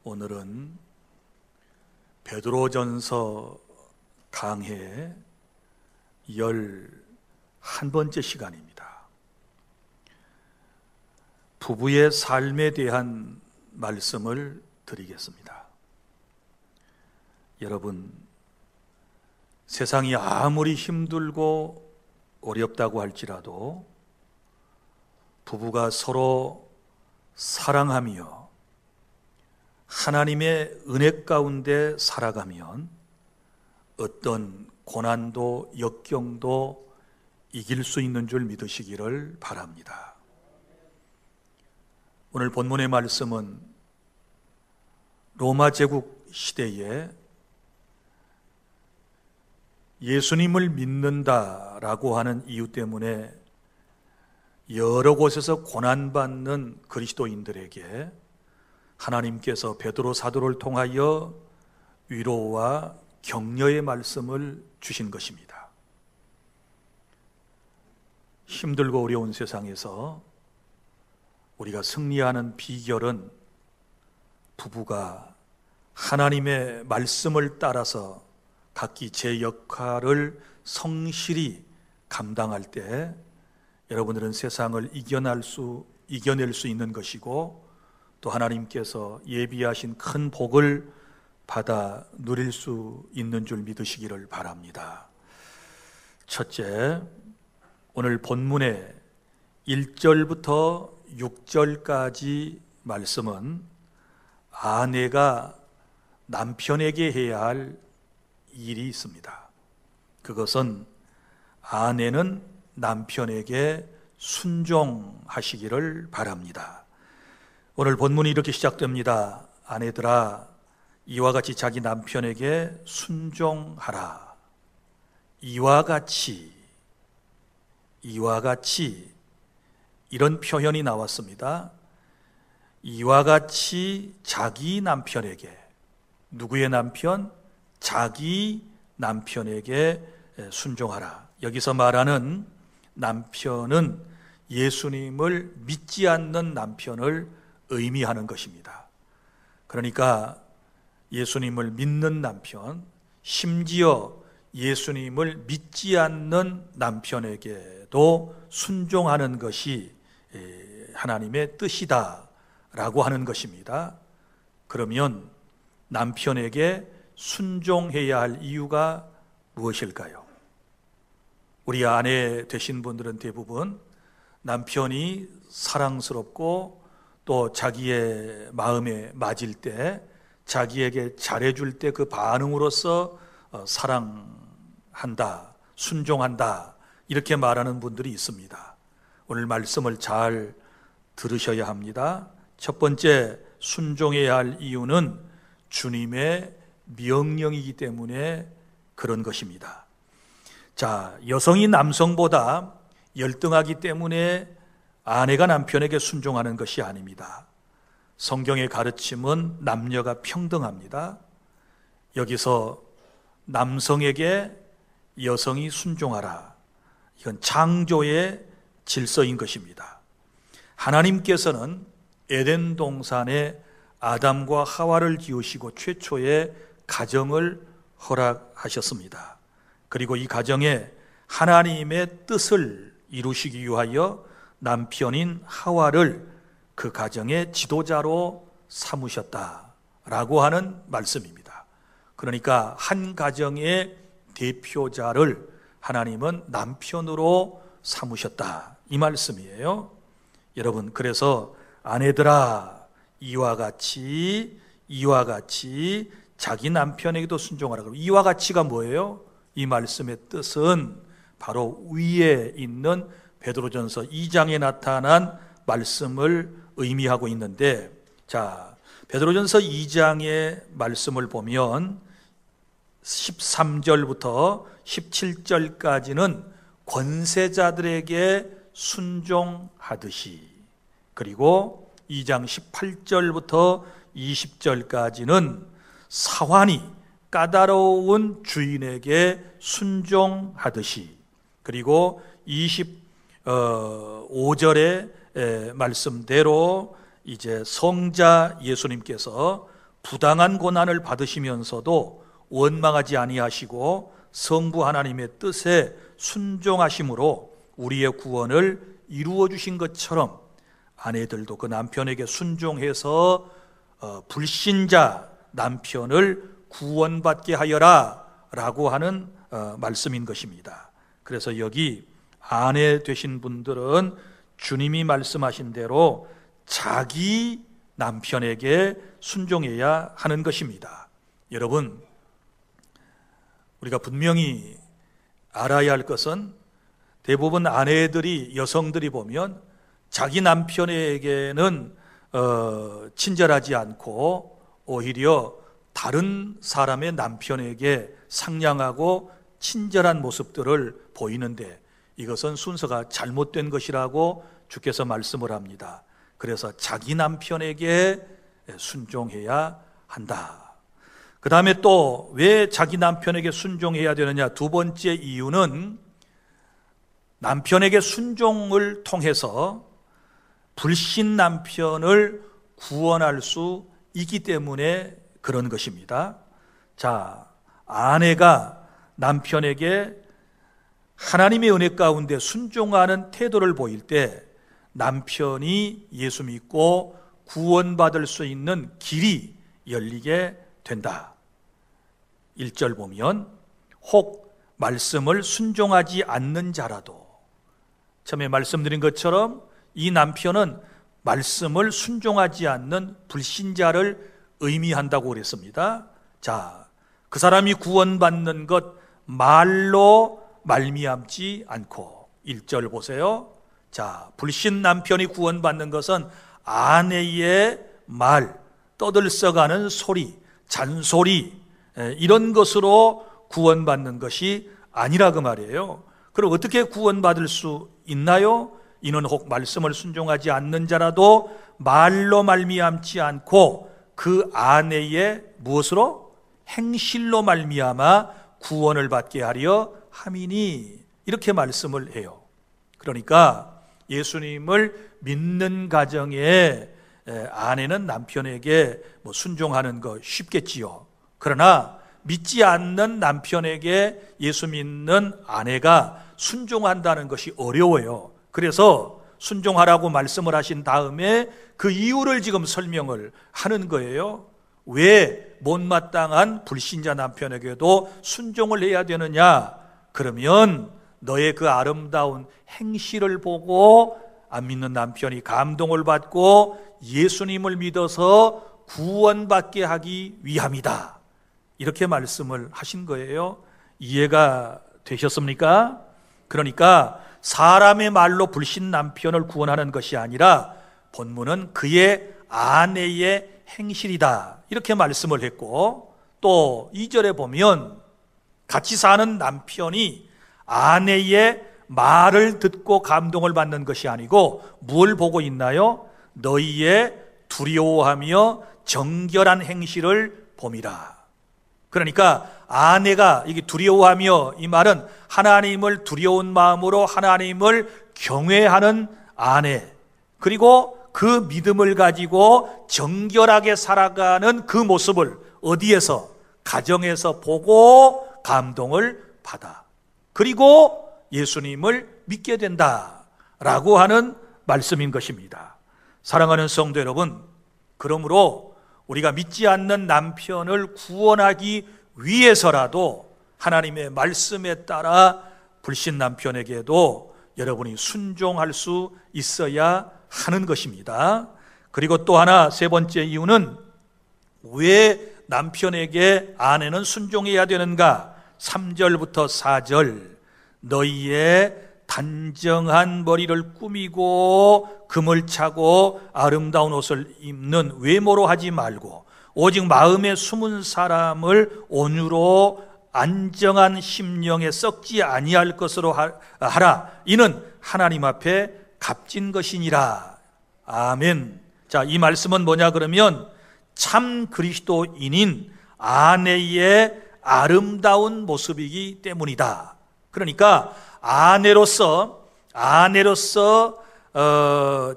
오늘은 베드로전서 강해 11번째 시간입니다. 부부의 삶에 대한 말씀을 드리겠습니다. 여러분, 세상이 아무리 힘들고 어렵다고 할지라도 부부가 서로 사랑하며 하나님의 은혜 가운데 살아가면 어떤 고난도 역경도 이길 수 있는 줄 믿으시기를 바랍니다. 오늘 본문의 말씀은 로마 제국 시대에 예수님을 믿는다라고 하는 이유 때문에 여러 곳에서 고난받는 그리스도인들에게 하나님께서 베드로 사도를 통하여 위로와 격려의 말씀을 주신 것입니다. 힘들고 어려운 세상에서 우리가 승리하는 비결은 부부가 하나님의 말씀을 따라서 각기 제 역할을 성실히 감당할 때 여러분들은 세상을 이겨낼 수 있는 것이고 또 하나님께서 예비하신 큰 복을 받아 누릴 수 있는 줄 믿으시기를 바랍니다. 첫째, 오늘 본문의 1절부터 6절까지 말씀은 아내가 남편에게 해야 할 일이 있습니다. 그것은 아내는 남편에게 순종하시기를 바랍니다. 오늘 본문이 이렇게 시작됩니다. 아내들아, 이와 같이 자기 남편에게 순종하라. 이와 같이 이런 표현이 나왔습니다. 이와 같이 자기 남편에게, 누구의 남편? 자기 남편에게 순종하라. 여기서 말하는 남편은 예수님을 믿지 않는 남편을 의미하는 것입니다. 그러니까 예수님을 믿는 남편, 심지어 예수님을 믿지 않는 남편에게도 순종하는 것이 하나님의 뜻이다라고 하는 것입니다. 그러면 남편에게 순종해야 할 이유가 무엇일까요? 우리 아내 되신 분들은 대부분 남편이 사랑스럽고 또 자기의 마음에 맞을 때, 자기에게 잘해줄 때 그 반응으로서 사랑한다, 순종한다 이렇게 말하는 분들이 있습니다. 오늘 말씀을 잘 들으셔야 합니다. 첫 번째, 순종해야 할 이유는 주님의 명령이기 때문에 그런 것입니다. 자, 여성이 남성보다 열등하기 때문에 아내가 남편에게 순종하는 것이 아닙니다. 성경의 가르침은 남녀가 평등합니다. 여기서 남성에게 여성이 순종하라. 이건 창조의 질서인 것입니다. 하나님께서는 에덴 동산에 아담과 하와를 지으시고 최초의 가정을 허락하셨습니다. 그리고 이 가정에 하나님의 뜻을 이루시기 위하여 남편인 하와를 그 가정의 지도자로 삼으셨다라고 하는 말씀입니다. 그러니까 한 가정의 대표자를 하나님은 남편으로 삼으셨다, 이 말씀이에요. 여러분, 그래서 아내들아, 이와 같이 자기 남편에게도 순종하라. 이와 같이가 뭐예요? 이 말씀의 뜻은 바로 위에 있는 베드로전서 2장에 나타난 말씀을 의미하고 있는데, 자, 베드로전서 2장의 말씀을 보면 13절부터 17절까지는 권세자들에게 순종하듯이, 그리고 2장 18절부터 20절까지는 사환이 까다로운 주인에게 순종하듯이, 그리고 25절의 말씀대로 이제 성자 예수님께서 부당한 고난을 받으시면서도 원망하지 아니하시고 성부 하나님의 뜻에 순종하심으로 우리의 구원을 이루어 주신 것처럼 아내들도 그 남편에게 순종해서 불신자 남편을 구원받게 하여라 라고 하는 말씀인 것입니다. 그래서 여기 아내 되신 분들은 주님이 말씀하신 대로 자기 남편에게 순종해야 하는 것입니다. 여러분, 우리가 분명히 알아야 할 것은 대부분 아내들이, 여성들이 보면 자기 남편에게는 친절하지 않고 오히려 다른 사람의 남편에게 상냥하고 친절한 모습들을 보이는데 이것은 순서가 잘못된 것이라고 주께서 말씀을 합니다. 그래서 자기 남편에게 순종해야 한다. 그 다음에 또 왜 자기 남편에게 순종해야 되느냐? 두 번째 이유는 남편에게 순종을 통해서 불신 남편을 구원할 수 있기 때문에 그런 것입니다. 자, 아내가 남편에게 하나님의 은혜 가운데 순종하는 태도를 보일 때 남편이 예수 믿고 구원받을 수 있는 길이 열리게 된다. 1절 보면 혹 말씀을 순종하지 않는 자라도, 처음에 말씀드린 것처럼 이 남편은 말씀을 순종하지 않는 불신자를 의미한다고 그랬습니다. 자, 그 사람이 구원받는 것 말로 말미암지 않고, 1절 보세요. 자, 불신 남편이 구원받는 것은 아내의 말, 떠들썩하는 소리, 잔소리, 이런 것으로 구원받는 것이 아니라 그 말이에요. 그럼 어떻게 구원받을 수 있나요? 이는 혹 말씀을 순종하지 않는 자라도 말로 말미암지 않고 그 아내의 무엇으로? 행실로 말미암아 구원을 받게 하려 함이니, 이렇게 말씀을 해요. 그러니까 예수님을 믿는 가정에 아내는 남편에게 순종하는 거 쉽겠지요. 그러나 믿지 않는 남편에게 예수 믿는 아내가 순종한다는 것이 어려워요. 그래서 순종하라고 말씀을 하신 다음에 그 이유를 지금 설명을 하는 거예요. 왜 못마땅한 불신자 남편에게도 순종을 해야 되느냐? 그러면 너의 그 아름다운 행실을 보고 안 믿는 남편이 감동을 받고 예수님을 믿어서 구원받게 하기 위함이다. 이렇게 말씀을 하신 거예요. 이해가 되셨습니까? 그러니까 사람의 말로 불신 남편을 구원하는 것이 아니라 본문은 그의 아내의 행실이다, 이렇게 말씀을 했고, 또 2절에 보면 같이 사는 남편이 아내의 말을 듣고 감동을 받는 것이 아니고 뭘 보고 있나요? 너희의 두려워하며 정결한 행실을 봄이라. 그러니까 아내가, 이게 두려워하며, 이 말은 하나님을 두려운 마음으로 하나님을 경외하는 아내, 그리고 그 믿음을 가지고 정결하게 살아가는 그 모습을 어디에서? 가정에서 보고 감동을 받아. 그리고 예수님을 믿게 된다라고 하는 말씀인 것입니다. 사랑하는 성도 여러분, 그러므로 우리가 믿지 않는 남편을 구원하기 위해서라도 하나님의 말씀에 따라 불신 남편에게도 여러분이 순종할 수 있어야 하는 것입니다. 그리고 또 하나, 세 번째 이유는 왜 남편에게 아내는 순종해야 되는가? 3절부터 4절, 너희의 단정한 머리를 꾸미고 금을 차고 아름다운 옷을 입는 외모로 하지 말고 오직 마음에 숨은 사람을 온유로 안정한 심령에 썩지 아니할 것으로 하라. 이는 하나님 앞에 값진 것이니라. 아멘. 자, 이 말씀은 뭐냐 그러면 참 그리스도인인 아내의 아름다운 모습이기 때문이다. 그러니까 아내로서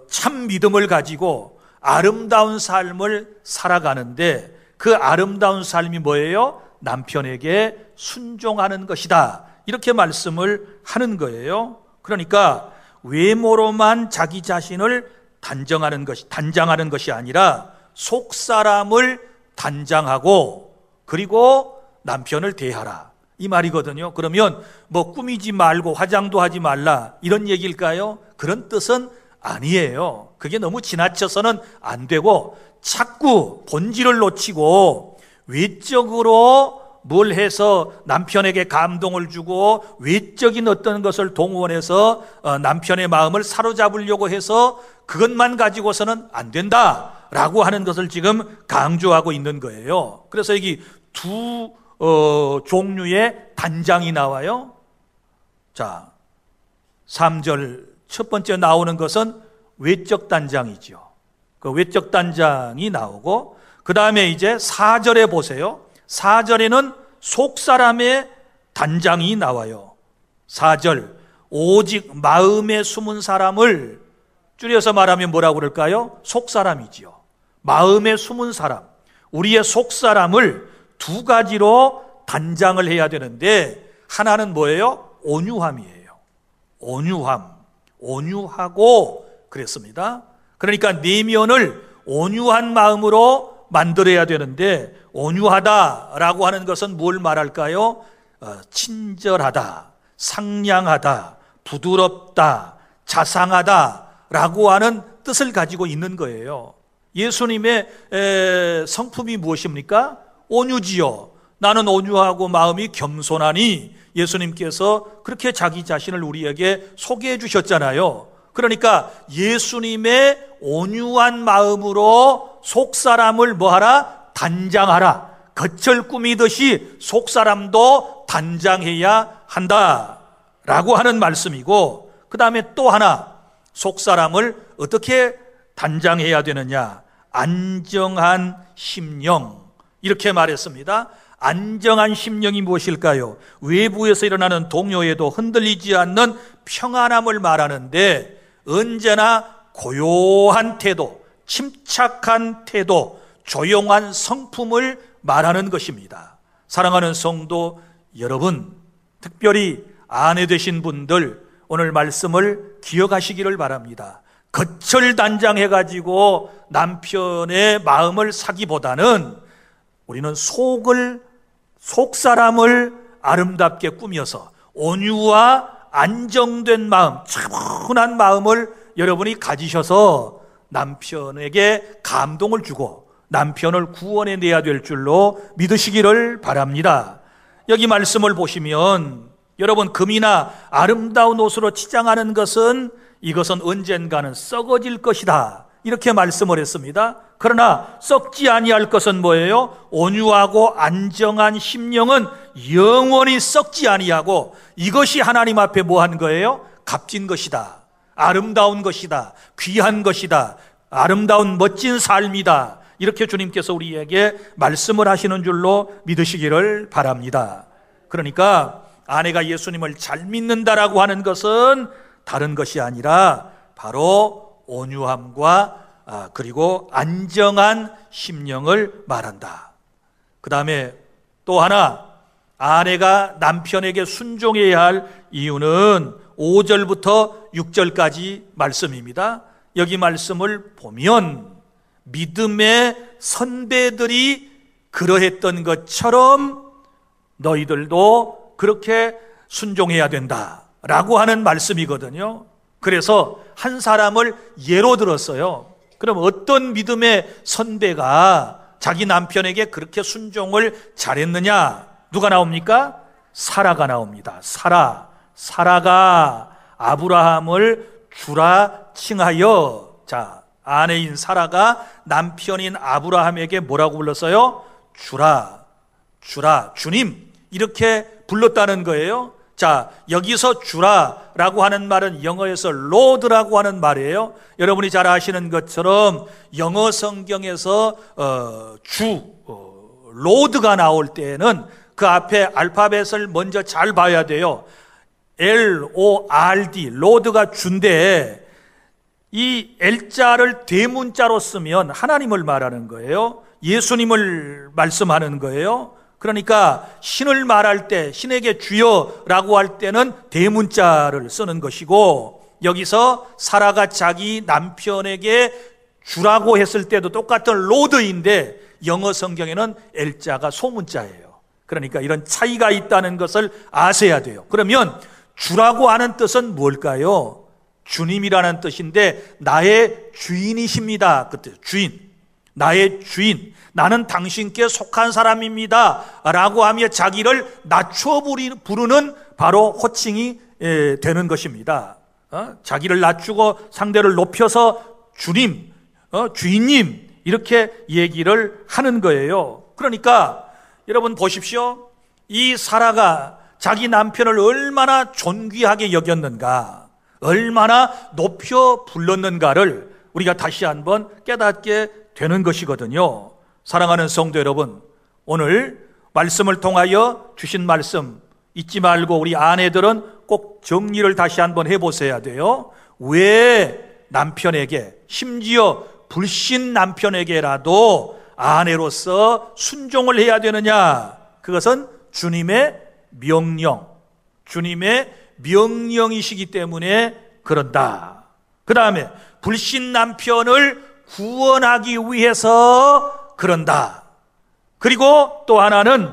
참 믿음을 가지고 아름다운 삶을 살아가는데 그 아름다운 삶이 뭐예요? 남편에게 순종하는 것이다. 이렇게 말씀을 하는 거예요. 그러니까 외모로만 자기 자신을 단장하는 것이 아니라 속사람을 단장하고 그리고 남편을 대하라, 이 말이거든요. 그러면 뭐 꾸미지 말고 화장도 하지 말라 이런 얘기일까요? 그런 뜻은 아니에요. 그게 너무 지나쳐서는 안 되고 자꾸 본질을 놓치고 외적으로 뭘 해서 남편에게 감동을 주고 외적인 어떤 것을 동원해서 남편의 마음을 사로잡으려고 해서 그것만 가지고서는 안 된다라고 하는 것을 지금 강조하고 있는 거예요. 그래서 여기 두 종류의 단장이 나와요. 자, 3절 첫 번째 나오는 것은 외적 단장이죠. 그 외적 단장이 나오고 그 다음에 이제 4절에 보세요. 4절에는 속사람의 단장이 나와요. 4절, 오직 마음에 숨은 사람을 줄여서 말하면 뭐라고 그럴까요? 속사람이지요. 마음에 숨은 사람, 우리의 속사람을 두 가지로 단장을 해야 되는데 하나는 뭐예요? 온유함이에요. 온유하고 그랬습니다. 그러니까 내면을 온유한 마음으로 만들어야 되는데 온유하다라고 하는 것은 뭘 말할까요? 친절하다, 상냥하다, 부드럽다, 자상하다라고 하는 뜻을 가지고 있는 거예요. 예수님의 성품이 무엇입니까? 온유지요. 나는 온유하고 마음이 겸손하니 예수님께서 그렇게 자기 자신을 우리에게 소개해 주셨잖아요. 그러니까 예수님의 온유한 마음으로 속사람을 뭐하라? 단장하라. 겉을 꾸미듯이 속사람도 단장해야 한다라고 하는 말씀이고, 그 다음에 또 하나, 속사람을 어떻게 단장해야 되느냐? 안정한 심령, 이렇게 말했습니다. 안정한 심령이 무엇일까요? 외부에서 일어나는 동요에도 흔들리지 않는 평안함을 말하는데 언제나 고요한 태도, 침착한 태도, 조용한 성품을 말하는 것입니다. 사랑하는 성도 여러분, 특별히 아내 되신 분들 오늘 말씀을 기억하시기를 바랍니다. 겉을 단장해가지고 남편의 마음을 사기보다는 우리는 속사람을 아름답게 꾸며서 온유와 안정된 마음, 차분한 마음을 여러분이 가지셔서 남편에게 감동을 주고 남편을 구원해내야 될 줄로 믿으시기를 바랍니다. 여기 말씀을 보시면 여러분, 금이나 아름다운 옷으로 치장하는 것은 이것은 언젠가는 썩어질 것이다, 이렇게 말씀을 했습니다. 그러나 썩지 아니할 것은 뭐예요? 온유하고 안정한 심령은 영원히 썩지 아니하고 이것이 하나님 앞에 뭐한 거예요? 값진 것이다, 아름다운 것이다, 귀한 것이다, 아름다운 멋진 삶이다, 이렇게 주님께서 우리에게 말씀을 하시는 줄로 믿으시기를 바랍니다. 그러니까 아내가 예수님을 잘 믿는다라고 하는 것은 다른 것이 아니라 바로 온유함과 그리고 안정한 심령을 말한다. 그 다음에 또 하나, 아내가 남편에게 순종해야 할 이유는 5절부터 6절까지 말씀입니다. 여기 말씀을 보면 믿음의 선배들이 그러했던 것처럼 너희들도 그렇게 순종해야 된다라고 하는 말씀이거든요. 그래서 한 사람을 예로 들었어요. 그럼 어떤 믿음의 선배가 자기 남편에게 그렇게 순종을 잘했느냐? 누가 나옵니까? 사라가 나옵니다. 사라가 아브라함을 주라 칭하여, 자, 아내인 사라가 남편인 아브라함에게 뭐라고 불렀어요? 주라, 주님, 이렇게 불렀다는 거예요. 자, 여기서 주라라고 하는 말은 영어에서 로드라고 하는 말이에요. 여러분이 잘 아시는 것처럼 영어 성경에서 로드가 나올 때에는 그 앞에 알파벳을 먼저 잘 봐야 돼요. LORD, 로드가 주인데 이 L자를 대문자로 쓰면 하나님을 말하는 거예요. 예수님을 말씀하는 거예요. 그러니까 신을 말할 때, 신에게 주여라고 할 때는 대문자를 쓰는 것이고, 여기서 사라가 자기 남편에게 주라고 했을 때도 똑같은 로드인데 영어 성경에는 L자가 소문자예요. 그러니까 이런 차이가 있다는 것을 아셔야 돼요. 그러면 주라고 하는 뜻은 뭘까요? 주님이라는 뜻인데 나의 주인이십니다. 그때 주인, 나의 주인, 나는 당신께 속한 사람입니다 라고 하며 자기를 낮춰 부르는 바로 호칭이 되는 것입니다. 자기를 낮추고 상대를 높여서 주님, 주인님 이렇게 얘기를 하는 거예요. 그러니까 여러분 보십시오. 이 사라가 자기 남편을 얼마나 존귀하게 여겼는가, 얼마나 높여 불렀는가를 우리가 다시 한번 깨닫게 되는 것이거든요. 사랑하는 성도 여러분, 오늘 말씀을 통하여 주신 말씀 잊지 말고 우리 아내들은 꼭 정리를 다시 한번 해보셔야 돼요. 왜 남편에게, 심지어 불신 남편에게라도 아내로서 순종을 해야 되느냐? 그것은 주님의 명령, 주님의 명령이시기 때문에 그런다. 그 다음에 불신 남편을 구원하기 위해서 그런다. 그리고 또 하나는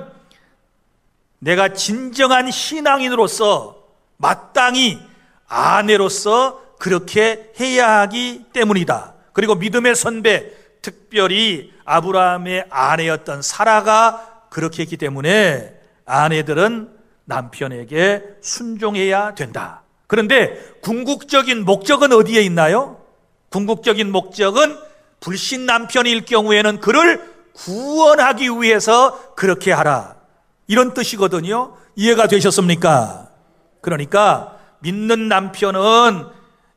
내가 진정한 신앙인으로서 마땅히 아내로서 그렇게 해야 하기 때문이다. 그리고 믿음의 선배, 특별히 아브라함의 아내였던 사라가 그렇게 했기 때문에 아내들은 남편에게 순종해야 된다. 그런데 궁극적인 목적은 어디에 있나요? 궁극적인 목적은 불신 남편일 경우에는 그를 구원하기 위해서 그렇게 하라, 이런 뜻이거든요. 이해가 되셨습니까? 그러니까 믿는 남편은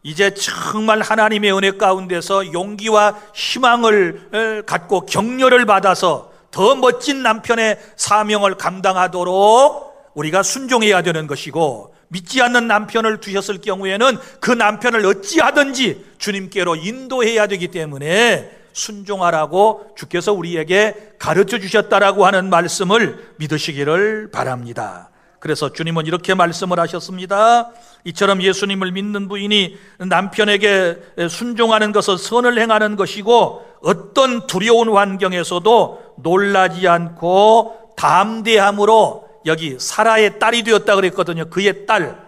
이제 정말 하나님의 은혜 가운데서 용기와 희망을 갖고 격려를 받아서 더 멋진 남편의 사명을 감당하도록 우리가 순종해야 되는 것이고, 믿지 않는 남편을 두셨을 경우에는 그 남편을 어찌하든지 주님께로 인도해야 되기 때문에 순종하라고 주께서 우리에게 가르쳐 주셨다라고 하는 말씀을 믿으시기를 바랍니다. 그래서 주님은 이렇게 말씀을 하셨습니다. 이처럼 예수님을 믿는 부인이 남편에게 순종하는 것은 선을 행하는 것이고, 어떤 두려운 환경에서도 놀라지 않고 담대함으로, 여기 사라의 딸이 되었다 그랬거든요. 그의 딸,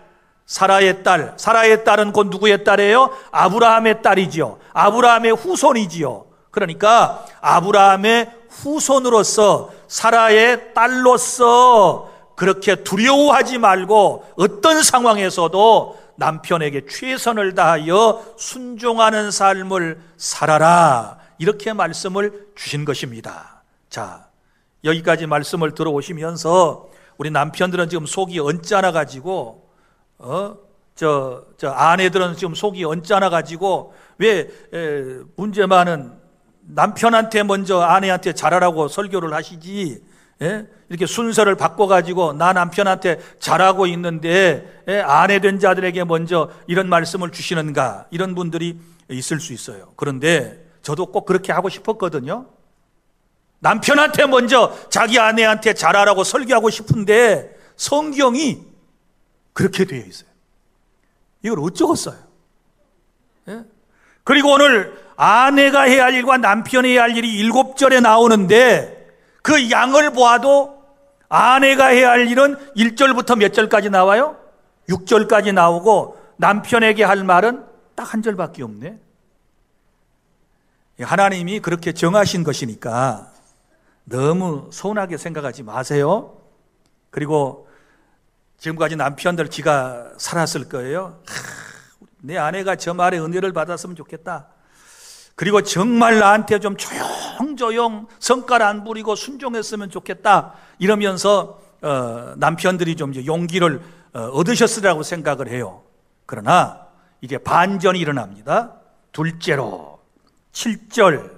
사라의 딸. 사라의 딸은 곧 누구의 딸이에요? 아브라함의 딸이지요. 아브라함의 후손이지요. 그러니까 아브라함의 후손으로서, 사라의 딸로서 그렇게 두려워하지 말고 어떤 상황에서도 남편에게 최선을 다하여 순종하는 삶을 살아라, 이렇게 말씀을 주신 것입니다. 자, 여기까지 말씀을 들어오시면서 우리 남편들은 지금 속이 언짢아 가지고 아내들은 지금 속이 언짢아 가지고 왜 문제만은 남편한테 먼저 아내한테 잘하라고 설교를 하시지, 이렇게 순서를 바꿔가지고 나 남편한테 잘하고 있는데 아내 된 자들에게 먼저 이런 말씀을 주시는가, 이런 분들이 있을 수 있어요. 그런데 저도 꼭 그렇게 하고 싶었거든요. 남편한테 먼저 자기 아내한테 잘하라고 설교하고 싶은데 성경이 그렇게 되어 있어요. 이걸 어쩌겠어요? 그리고 오늘 아내가 해야 할 일과 남편이 해야 할 일이 7절에 나오는데 그 양을 보아도 아내가 해야 할 일은 1절부터 몇 절까지 나와요? 6절까지 나오고 남편에게 할 말은 딱 한 절밖에 없네. 하나님이 그렇게 정하신 것이니까 너무 서운하게 생각하지 마세요. 그리고 지금까지 남편들 지가 살았을 거예요. 내 아내가 저 말에 은혜를 받았으면 좋겠다. 그리고 정말 나한테 좀 조용조용 성깔 안 부리고 순종했으면 좋겠다, 이러면서 남편들이 좀 용기를 얻으셨으리라고 생각을 해요. 그러나 이게 반전이 일어납니다. 둘째로 7절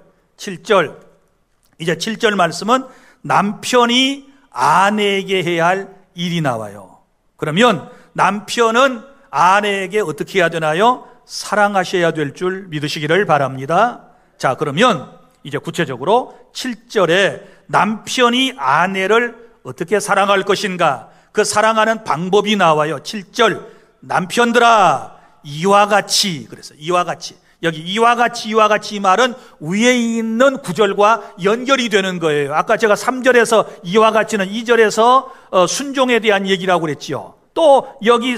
이제 7절 말씀은 남편이 아내에게 해야 할 일이 나와요. 그러면 남편은 아내에게 어떻게 해야 되나요? 사랑하셔야 될 줄 믿으시기를 바랍니다. 자, 그러면 이제 구체적으로 7절에 남편이 아내를 어떻게 사랑할 것인가, 그 사랑하는 방법이 나와요. 7절, 남편들아 이와 같이, 그래서 이와 같이, 여기 이와 같이 이 말은 위에 있는 구절과 연결이 되는 거예요. 아까 제가 3절에서 이와 같이는 2절에서 순종에 대한 얘기라고 그랬지요. 또 여기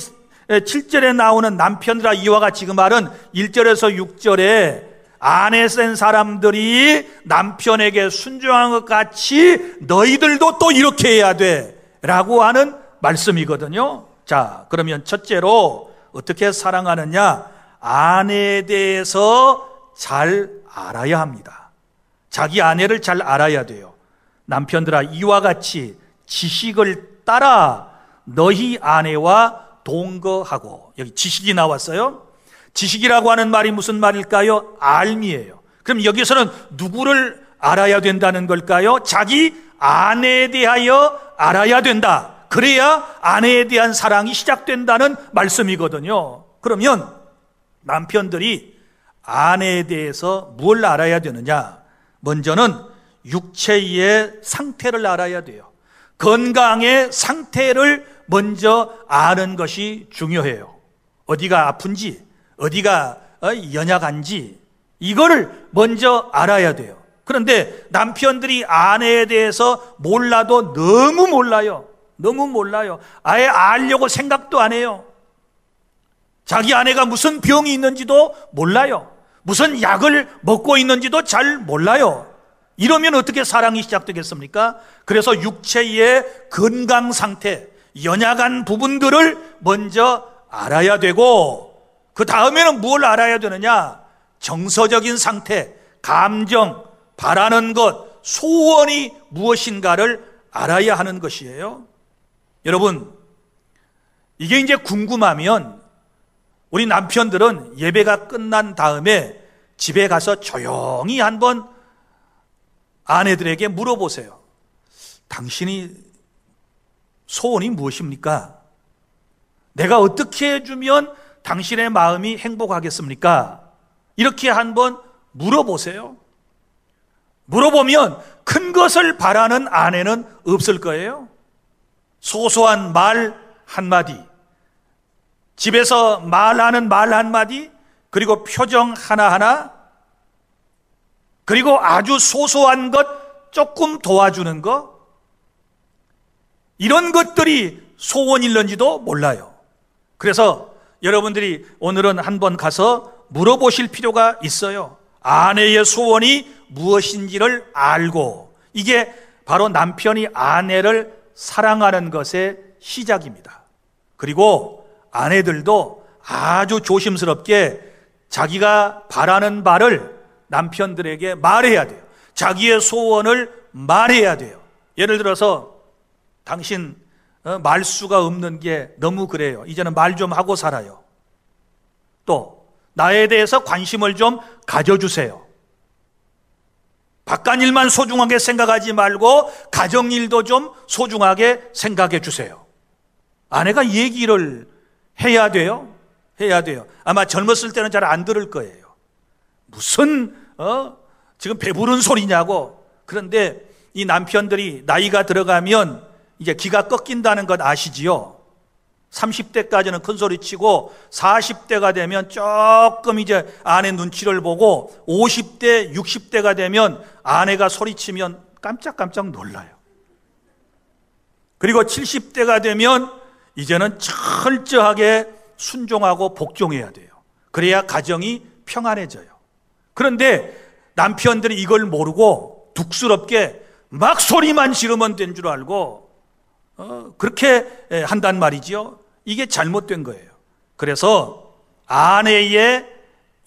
7절에 나오는 남편들아 이와 같이, 그 말은 1절에서 6절에 아내 센 사람들이 남편에게 순종한 것 같이 너희들도 또 이렇게 해야 돼 라고 하는 말씀이거든요. 자, 그러면 첫째로 어떻게 사랑하느냐, 아내에 대해서 잘 알아야 합니다. 자기 아내를 잘 알아야 돼요. 남편들아 이와 같이 지식을 따라 너희 아내와 동거하고, 여기 지식이 나왔어요. 지식이라고 하는 말이 무슨 말일까요? 알미예요. 그럼 여기서는 누구를 알아야 된다는 걸까요? 자기 아내에 대하여 알아야 된다. 그래야 아내에 대한 사랑이 시작된다는 말씀이거든요. 그러면 남편들이 아내에 대해서 뭘 알아야 되느냐? 먼저는 육체의 상태를 알아야 돼요. 건강의 상태를 먼저 아는 것이 중요해요. 어디가 아픈지, 어디가 연약한지, 이거를 먼저 알아야 돼요. 그런데 남편들이 아내에 대해서 몰라도 너무 몰라요. 너무 몰라요. 아예 알려고 생각도 안 해요. 자기 아내가 무슨 병이 있는지도 몰라요. 무슨 약을 먹고 있는지도 잘 몰라요. 이러면 어떻게 사랑이 시작되겠습니까? 그래서 육체의 건강 상태, 연약한 부분들을 먼저 알아야 되고, 그 다음에는 뭘 알아야 되느냐? 정서적인 상태, 감정, 바라는 것, 소원이 무엇인가를 알아야 하는 것이에요. 여러분, 이게 이제 궁금하면 우리 남편들은 예배가 끝난 다음에 집에 가서 조용히 한번 아내들에게 물어보세요. 당신이 소원이 무엇입니까? 내가 어떻게 해주면 당신의 마음이 행복하겠습니까? 이렇게 한번 물어보세요. 물어보면 큰 것을 바라는 아내는 없을 거예요. 소소한 말 한마디, 집에서 말하는 말 한마디, 그리고 표정 하나하나, 그리고 아주 소소한 것 조금 도와주는 것, 이런 것들이 소원일는지도 몰라요. 그래서 여러분들이 오늘은 한번 가서 물어보실 필요가 있어요. 아내의 소원이 무엇인지를 알고, 이게 바로 남편이 아내를 사랑하는 것의 시작입니다. 그리고 아내들도 아주 조심스럽게 자기가 바라는 바를 남편들에게 말해야 돼요. 자기의 소원을 말해야 돼요. 예를 들어서 당신 말수가 없는 게 너무 그래요. 이제는 말 좀 하고 살아요. 또 나에 대해서 관심을 좀 가져주세요. 바깥일만 소중하게 생각하지 말고 가정일도 좀 소중하게 생각해 주세요. 아내가 얘기를 해야 돼요. 해야 돼요. 아마 젊었을 때는 잘 안 들을 거예요. 무슨 지금 배부른 소리냐고. 그런데 이 남편들이 나이가 들어가면 이제 기가 꺾인다는 것 아시지요? 30대까지는 큰 소리 치고 40대가 되면 조금 이제 아내 눈치를 보고 50대, 60대가 되면 아내가 소리치면 깜짝깜짝 놀라요. 그리고 70대가 되면 이제는 철저하게 순종하고 복종해야 돼요. 그래야 가정이 평안해져요. 그런데 남편들이 이걸 모르고 둑스럽게 막 소리만 지르면 된 줄 알고 그렇게 한단 말이지요. 이게 잘못된 거예요. 그래서 아내의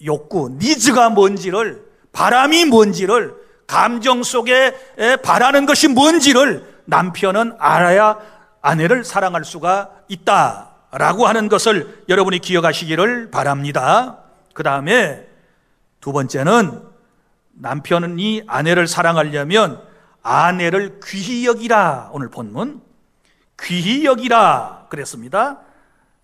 욕구, 니즈가 뭔지를, 바람이 뭔지를, 감정 속에 바라는 것이 뭔지를 남편은 알아야 아내를 사랑할 수가 있다라고 하는 것을 여러분이 기억하시기를 바랍니다. 그 다음에 두 번째는 남편이 아내를 사랑하려면 아내를 귀히 여기라. 오늘 본문 귀히 여기라 그랬습니다.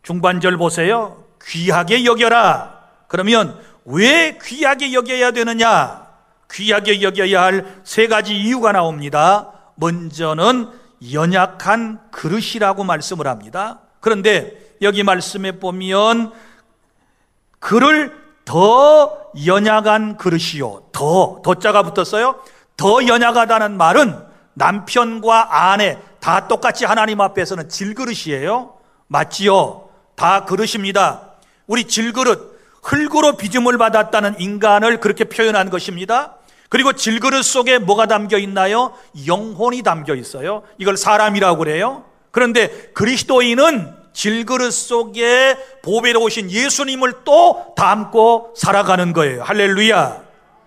중반절 보세요. 귀하게 여겨라. 그러면 왜 귀하게 여겨야 되느냐? 귀하게 여겨야 할 세 가지 이유가 나옵니다. 먼저는 연약한 그릇이라고 말씀을 합니다. 그런데 여기 말씀에 보면 그를 더 연약한 그릇이요. 더자가 붙었어요. 더 연약하다는 말은 남편과 아내 다 똑같이 하나님 앞에서는 질그릇이에요. 맞지요? 다 그릇입니다. 우리 질그릇, 흙으로 빚음을 받았다는 인간을 그렇게 표현한 것입니다. 그리고 질그릇 속에 뭐가 담겨 있나요? 영혼이 담겨 있어요. 이걸 사람이라고 그래요. 그런데 그리스도인은 질그릇 속에 보배로우신 예수님을 또 담고 살아가는 거예요. 할렐루야.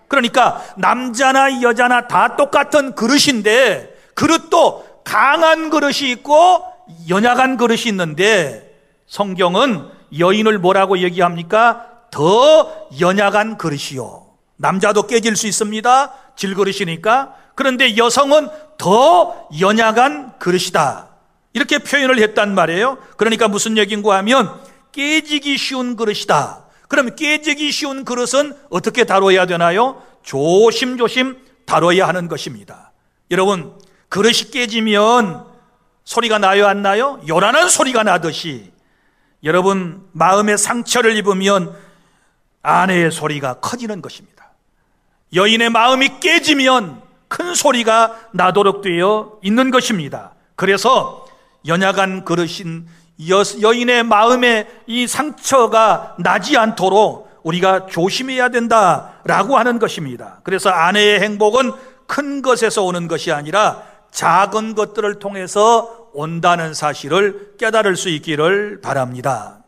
그러니까 남자나 여자나 다 똑같은 그릇인데, 그릇도 강한 그릇이 있고 연약한 그릇이 있는데, 성경은 여인을 뭐라고 얘기합니까? 더 연약한 그릇이요. 남자도 깨질 수 있습니다. 질그릇이니까. 그런데 여성은 더 연약한 그릇이다, 이렇게 표현을 했단 말이에요. 그러니까 무슨 얘기인가 하면 깨지기 쉬운 그릇이다. 그럼 깨지기 쉬운 그릇은 어떻게 다뤄야 되나요? 조심조심 다뤄야 하는 것입니다. 여러분, 그릇이 깨지면 소리가 나요, 안 나요? 요란한 소리가 나듯이 여러분 마음의 상처를 입으면 아내의 소리가 커지는 것입니다. 여인의 마음이 깨지면 큰 소리가 나도록 되어 있는 것입니다. 그래서 연약한 그릇인 여인의 마음에 이 상처가 나지 않도록 우리가 조심해야 된다라고 하는 것입니다. 그래서 아내의 행복은 큰 것에서 오는 것이 아니라 작은 것들을 통해서 온다는 사실을 깨달을 수 있기를 바랍니다.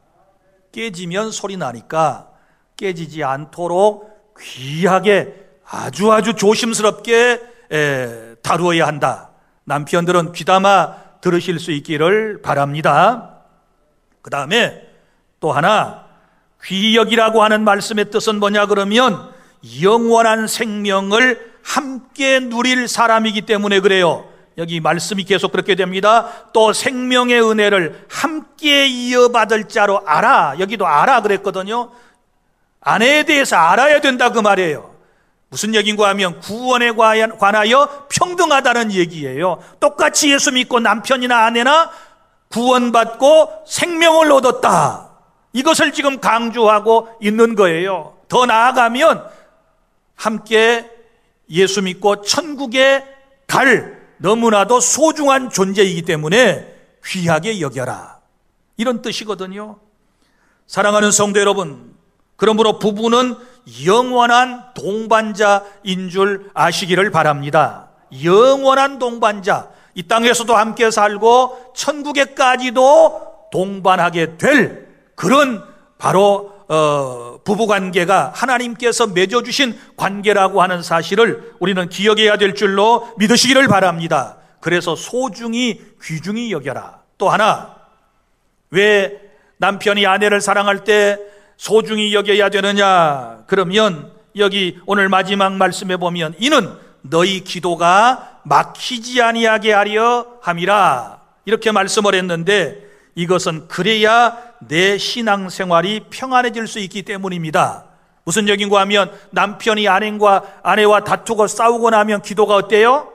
깨지면 소리 나니까 깨지지 않도록 귀하게 아주 조심스럽게 다루어야 한다. 남편들은 귀담아 들으실 수 있기를 바랍니다. 그 다음에 또 하나, 귀역이라고 하는 말씀의 뜻은 뭐냐 그러면 영원한 생명을 함께 누릴 사람이기 때문에 그래요. 여기 말씀이 계속 그렇게 됩니다. 또 생명의 은혜를 함께 이어받을 자로 알아. 여기도 알아 그랬거든요. 아내에 대해서 알아야 된다 그 말이에요. 무슨 얘기인가 하면 구원에 관하여 평등하다는 얘기예요. 똑같이 예수 믿고 남편이나 아내나 구원받고 생명을 얻었다, 이것을 지금 강조하고 있는 거예요. 더 나아가면 함께 예수 믿고 천국에 갈 너무나도 소중한 존재이기 때문에 귀하게 여겨라, 이런 뜻이거든요. 사랑하는 성도 여러분, 그러므로 부부는 영원한 동반자인 줄 아시기를 바랍니다. 영원한 동반자, 이 땅에서도 함께 살고 천국에까지도 동반하게 될 그런 바로 부부관계가 하나님께서 맺어주신 관계라고 하는 사실을 우리는 기억해야 될 줄로 믿으시기를 바랍니다. 그래서 소중히 귀중히 여겨라. 또 하나, 왜 남편이 아내를 사랑할 때 소중히 여겨야 되느냐 그러면 여기 오늘 마지막 말씀에 보면 이는 너희 기도가 막히지 아니하게 하려 함이라, 이렇게 말씀을 했는데 이것은 그래야 내 신앙생활이 평안해질 수 있기 때문입니다. 무슨 얘기인가 하면 남편이 아내와 다투고 싸우고 나면 기도가 어때요?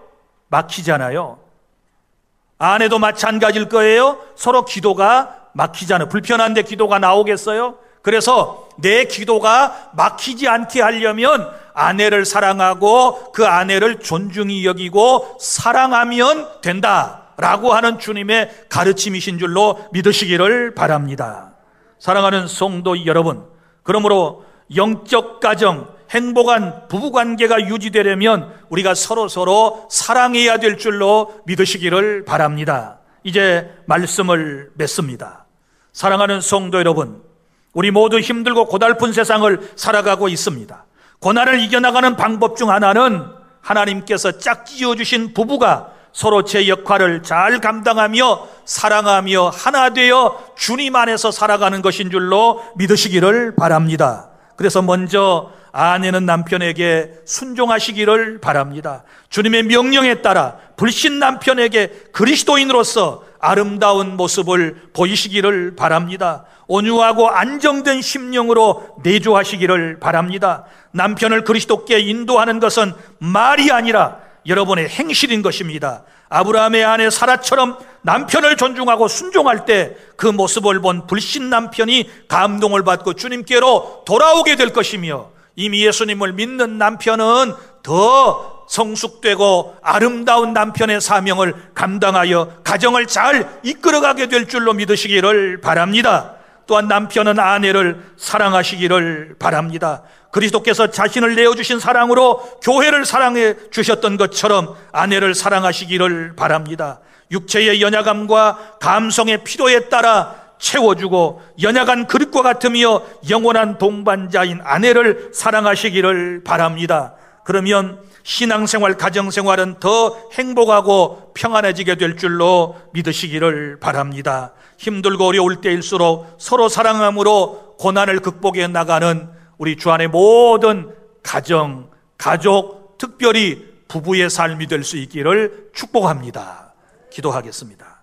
막히잖아요. 아내도 마찬가지일 거예요. 서로 기도가 막히잖아요. 불편한데 기도가 나오겠어요? 그래서 내 기도가 막히지 않게 하려면 아내를 사랑하고 그 아내를 존중히 여기고 사랑하면 된다라고 하는 주님의 가르침이신 줄로 믿으시기를 바랍니다. 사랑하는 성도 여러분, 그러므로 영적 가정, 행복한 부부관계가 유지되려면 우리가 서로 사랑해야 될 줄로 믿으시기를 바랍니다. 이제 말씀을 맺습니다. 사랑하는 성도 여러분, 우리 모두 힘들고 고달픈 세상을 살아가고 있습니다. 고난을 이겨나가는 방법 중 하나는 하나님께서 짝지어 주신 부부가 서로 제 역할을 잘 감당하며 사랑하며 하나 되어 주님 안에서 살아가는 것인 줄로 믿으시기를 바랍니다. 그래서 먼저 아내는 남편에게 순종하시기를 바랍니다. 주님의 명령에 따라 불신 남편에게 그리스도인으로서 아름다운 모습을 보이시기를 바랍니다. 온유하고 안정된 심령으로 내조하시기를 바랍니다. 남편을 그리스도께 인도하는 것은 말이 아니라 여러분의 행실인 것입니다. 아브라함의 아내 사라처럼 남편을 존중하고 순종할 때 그 모습을 본 불신 남편이 감동을 받고 주님께로 돌아오게 될 것이며, 이미 예수님을 믿는 남편은 더 성숙되고 아름다운 남편의 사명을 감당하여 가정을 잘 이끌어가게 될 줄로 믿으시기를 바랍니다. 또한 남편은 아내를 사랑하시기를 바랍니다. 그리스도께서 자신을 내어주신 사랑으로 교회를 사랑해 주셨던 것처럼 아내를 사랑하시기를 바랍니다. 육체의 연약함과 감성의 필요에 따라 채워주고 연약한 그릇과 같으며 영원한 동반자인 아내를 사랑하시기를 바랍니다. 그러면 신앙생활, 가정생활은 더 행복하고 평안해지게 될 줄로 믿으시기를 바랍니다. 힘들고 어려울 때일수록 서로 사랑함으로 고난을 극복해 나가는 우리 주 안의 모든 가정, 가족, 특별히 부부의 삶이 될 수 있기를 축복합니다. 기도하겠습니다.